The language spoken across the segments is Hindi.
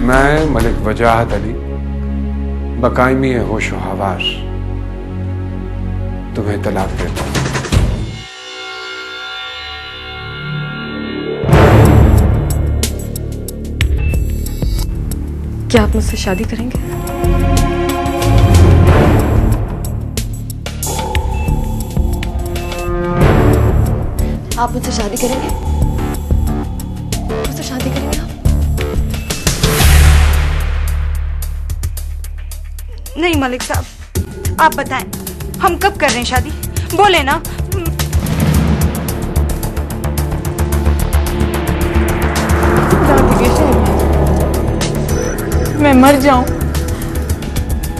मैं मलिक वजाहत अली बकायमी होशो हवास तुम्हें तलाक देता हूं। क्या आप मुझसे शादी करेंगे? आप मुझसे शादी करेंगे? मुझसे शादी करेंगे आप? नहीं मलिक साहब, आप बताएं हम कब कर रहे हैं शादी? बोले ना। मैं मर जाऊं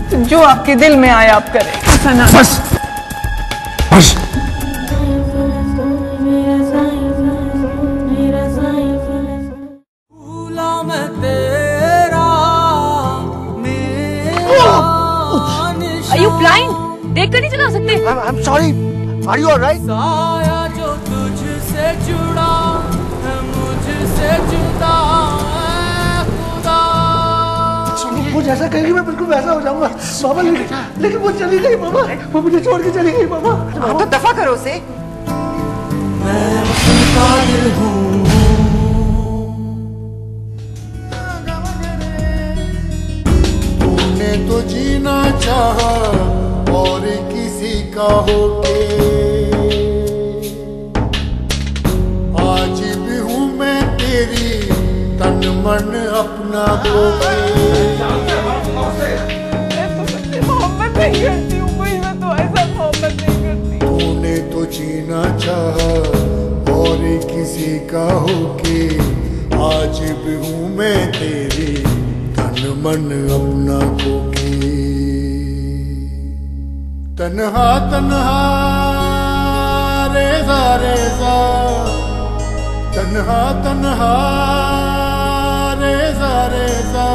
तो जो आपके दिल में आए आप करें। बस बस। Are you blind? देख कर नहीं चला सकते? I'm sorry. Are you alright? साया जो तुझसे जुड़ा है मुझसे जुदा है खुदा। वो जैसा कहेगी मैं बिल्कुल वैसा हो जाऊंगा मामा। लेकिन वो चली गई मामा, वो मुझे छोड़ के चली गई मामा। तो दफा करो उसे। मैं पागल हूँ। तूने तो जीना चाहा और किसी का होके, आज भी हूँ मैं तेरी तन मन अपना दोगे। मोहब्बत नहीं करती हूँ कोई, मैं तो ऐसा मोहब्बत नहीं करती। तूने तो जीना चाहा और किसी का होके, आज भी हूँ मैं तेरी तन मन अपना दोगे। तन्हा तन्हा रेजा रेजा, तन्हा तन्हा रेजा रेजा,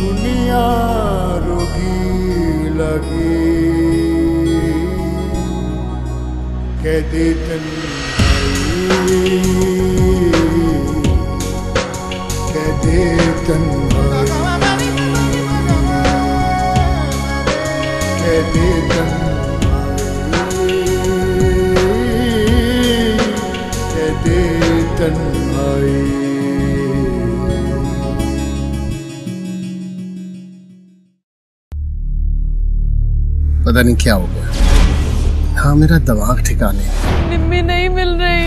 दुनिया रोगी लगी कह दे तन्हाई, कह दे तन्हाई, कह दे तन्हाई, कह दे तन्हाई। पता नहीं क्या हो गया, हाँ मेरा दिमाग ठिकाने निम्मी नहीं मिल रही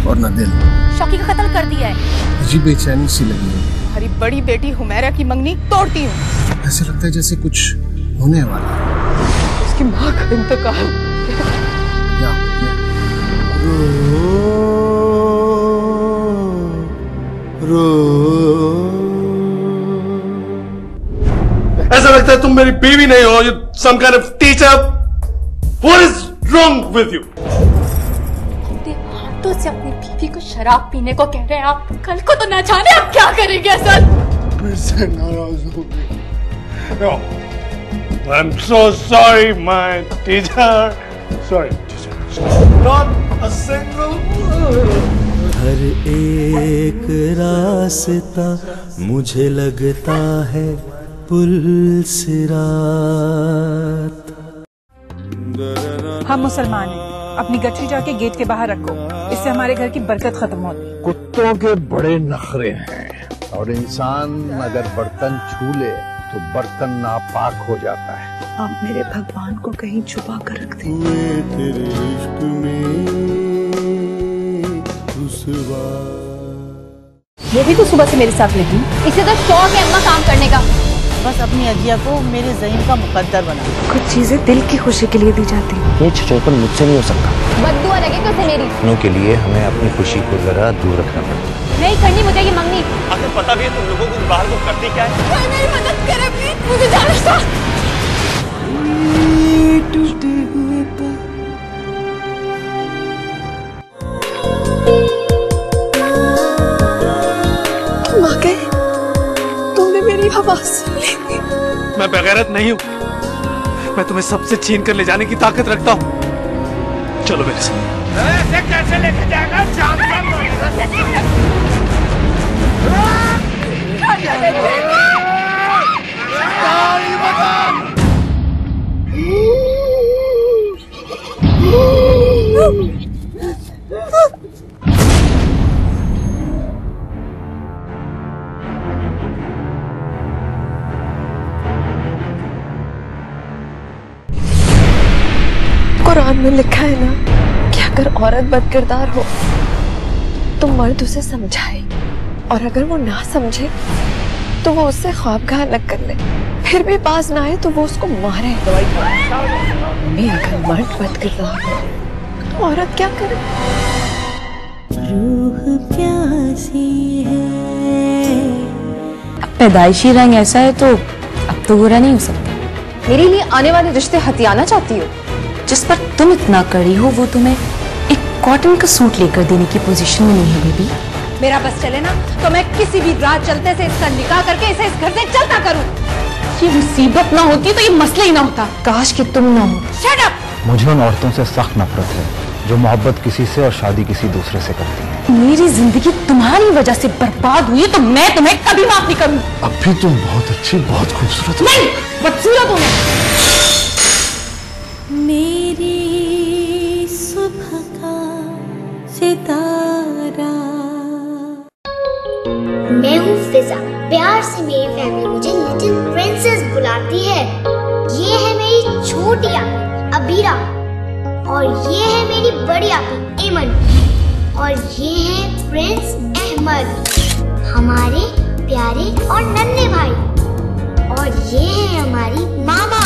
और न दिल। शौकी का कत्ल कर दिया है। जी बेचैनी सी लगी है। हमारी बड़ी बेटी हुमैरा की मंगनी तोड़ती हूँ। ऐसे लगता है जैसे कुछ होने वाला है। उसकी माँ का इंतकाल। ऐसा लगता है तुम मेरी बीवी नहीं हो, you some kind of teacher. What is wrong with you? अपने हाथों से अपनी बीवी को शराब पीने को कह रहे हैं आप। कल को तो ना जाने आप क्या करेंगे असल। फिर से नाराज हो गई। No. I'm so sorry, my teacher. Sorry, teacher. Not a single word. हर एक रास्ता मुझे लगता है पुल सिरात। हम मुसलमान हैं, अपनी गठरी जाके गेट के बाहर रखो, इससे हमारे घर की बरकत खत्म होती। कुत्तों के बड़े नखरे हैं और इंसान अगर बर्तन छू ले तो बर्तन नापाक हो जाता है। आप मेरे भगवान को कहीं छुपा कर रख दे। तेरे इश्क में रुसवा। ये भी तो सुबह से मेरे साथ लगी। इसे तो शौक है अम्मा काम करने का। बस अपनी अजिया को मेरे ज़हीन का मुकद्दर बना। कुछ चीजें दिल की खुशी के लिए दी जाती हैं। ये छिछोरपन मुझसे नहीं हो सकता। बद्दुआ लगे तो उसे मेरी। अपनों के लिए हमें अपनी खुशी को जरा दूर रखना पड़ता है। नहीं करनी मुझे ये मंगनी। आखिर पता भी है तुम लोगों को बाहर को करती क्या है? कोई मेरी मदद करे प्लीज, मुझे जाना था। टूटे हुए पर आंसू लेंगे। मैं बेगैरत नहीं हूं, मैं तुम्हें सबसे छीन कर ले जाने की ताकत रखता हूं। चलो मेरे साथ। ऐसे कैसे लेके जाएगा? कुरान में लिखा है ना कि अगर औरत बदकिरदार हो तो मर्द उसे समझाए, और अगर वो ना समझे तो वो उससे ख्वाबगाह न कर ले, फिर भी पास ना आए तो वो उसको मारे। अगर मर्द बदकिरदार हो तो औरत क्या करे? रूह प्यासी है। अब पैदाइशी रंग ऐसा है तो अब तो बुरा नहीं हो सकता। मेरे लिए आने वाले रिश्ते हथियाना चाहती हो? जिस पर तुम इतना कड़ी हो वो तुम्हें एक कॉटन का सूट लेकर देने की पोजीशन में नहीं है बेबी। मेरा बस चले ना तो मैं किसी भी रात चलते से इसका निकाह करके इसे इस घर से चलता करूं। ये मुसीबत ना होती तो ये मसला ही ना होता। काश कि तुम ना हो। Shut up! मुझे उन औरतों से सख्त नफरत है जो मोहब्बत किसी से और शादी किसी दूसरे से करती हैं। मेरी जिंदगी तुम्हारी वजह से बर्बाद हुई तो मैं तुम्हें कभी माफ नहीं करूंगी। अब भी तुम बहुत अच्छी, बहुत खूबसूरत हो। नहीं, बदसूरत हो। मेरी सुबह का सितारा। मैं हूँ फिजा, प्यार से मेरी फैमिली मुझे लिटिल प्रिंसेस बुलाती है। ये है मेरी छोटी आपी अबीरा, और ये है मेरी बड़ी आपी एमन, और ये है प्रिंस अहमद, हमारे प्यारे और नन्हे भाई, और ये है हमारी मामा।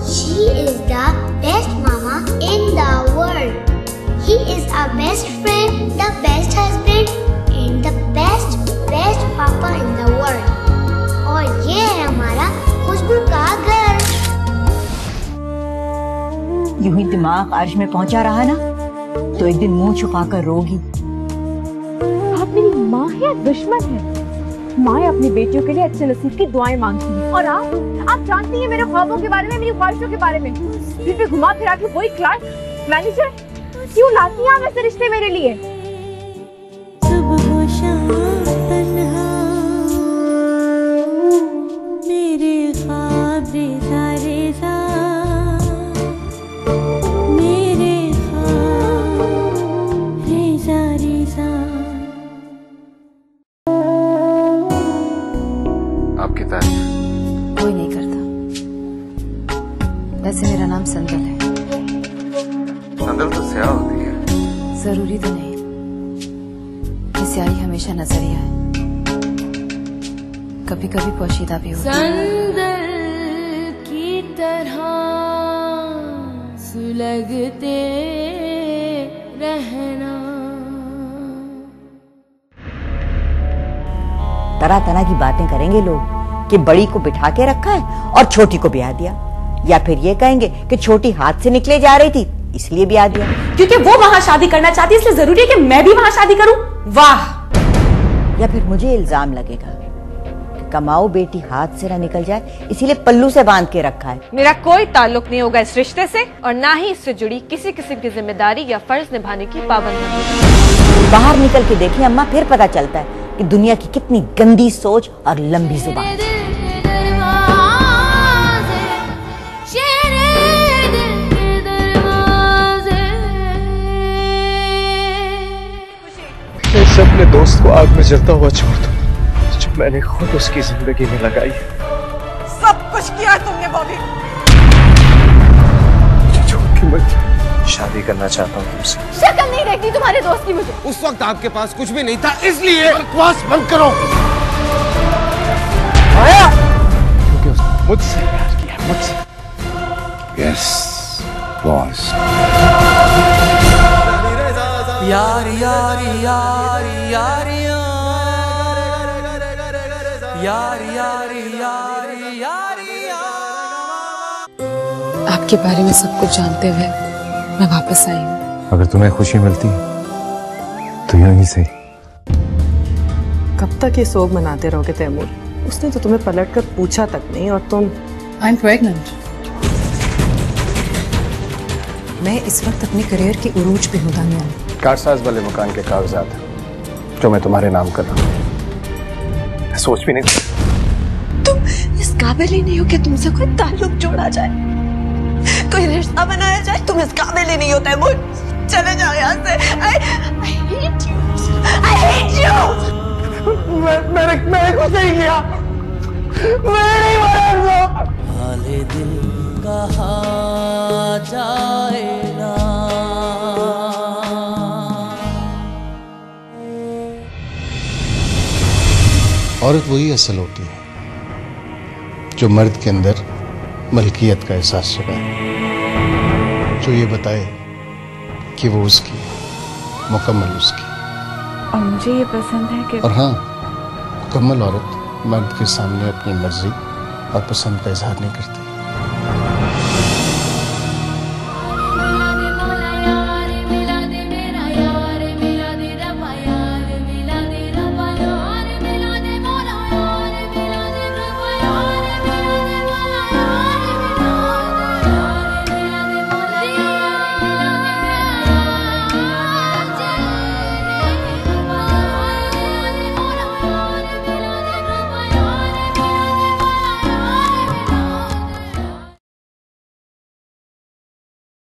She is the best mama in the world. He is our best friend, the best husband, and the best papa in the world. और ये है हमारा खुशबू का घर। यूं ही दिमाग अर्श में पहुंचा रहा ना तो एक दिन मुंह छुपाकर रोगी। आप मेरी माँ है या दुश्मन है? माँ अपनी बेटियों के लिए अच्छे नसीब की दुआएं मांगती है, और आप जानती हैं मेरे ख्वाबों के बारे में, मेरी ख्वाहिशों के बारे में। फिर भी घुमा फिरा के वही क्लार्क मैनेजर क्यों लाती हैं आप ऐसे रिश्ते मेरे लिए? सुबह शाम तन्हा मेरे ख्वाब रेज़ा रेज़ा, मेरे ख्वाब रेज़ा रेज़ा। आपकी तारीफ कोई नहीं करता। वैसे मेरा नाम संदल है। संदल तो स्याह होती है। जरूरी तो नहीं कि स्याही हमेशा नजरिया है, कभी कभी पोशीदा भी होती है। संदल की तरह सुलगते रहना। तरह तरह की बातें करेंगे लोग कि बड़ी को बिठा के रखा है और छोटी को ब्याह दिया, या फिर ये कहेंगे कि छोटी हाथ से निकले जा रही थी इसलिए ब्याह दिया। क्योंकि वो वहां शादी करना चाहती है इसलिए जरूरी है कि मैं भी वहां शादी करूं। वाह! या फिर मुझे इल्जाम लगेगा कि कमाओ बेटी हाथ से ना निकल जाए इसीलिए पल्लू से बांध के रखा है। मेरा कोई ताल्लुक नहीं होगा इस रिश्ते से, और ना ही इससे जुड़ी किसी किस्म की जिम्मेदारी या फर्ज निभाने की पाबंदी। बाहर निकल के देखिए अम्मा, फिर पता चलता है कि दुनिया की कितनी गंदी सोच और लंबी जुबान। मैं अपने दोस्त को आग में जलता हुआ छोड़ दूं जो मैंने खुद उसकी जिंदगी में लगाई है। सब कुछ किया तुमने बॉबी। छोड़ के मत जा। शादी करना चाहता हूँ तुमसे। शक्ल नहीं देखती तुम्हारे दोस्त की मुझे। उस वक्त आपके पास कुछ भी नहीं था, इसलिए बकवास बंद करो। आया क्योंकि उसने मुझसे प्यार किया, मुझसे। Yes boss. यार यार यार यार यार यार यार यार। आपके बारे में सब कुछ जानते हुए मैं वापस आई हूँ। अगर तुम्हें खुशी मिलती तो यूं ही सही। कब तक ये सोग मनाते रहोगे तैमूर? उसने तो तुम्हें पलट कर पूछा तक नहीं और तुम। I am pregnant. मैं इस वक्त अपने करियर के उरूज पे हूँ दानिया। कारसाज वाले मकान के कागजात हैं जो मैं तुम्हारे नाम कर रहा हूँ। सोच भी नहीं। तुम इस काबिल ही नहीं हो कि तुमसे कोई ताल्लुक जोड़ा जाए, कोई रिश्ता बनाया जाए। तुम इस काबिल ही नहीं होता है। मुझ चले जाओ यहाँ से। I hate you. I hate you. मैंने कुछ नहीं किया। मैं नहीं मारा। हाले दिल कहा जाए ना। औरत वही असल होती है जो मर्द के अंदर मलकियत का एहसास जगाए, जो ये बताए कि वो उसकी, मुकम्मल उसकी। और मुझे ये पसंद है कि और हाँ, मुकम्मल औरत मर्द के सामने अपनी मर्जी और पसंद का इजहार नहीं करती।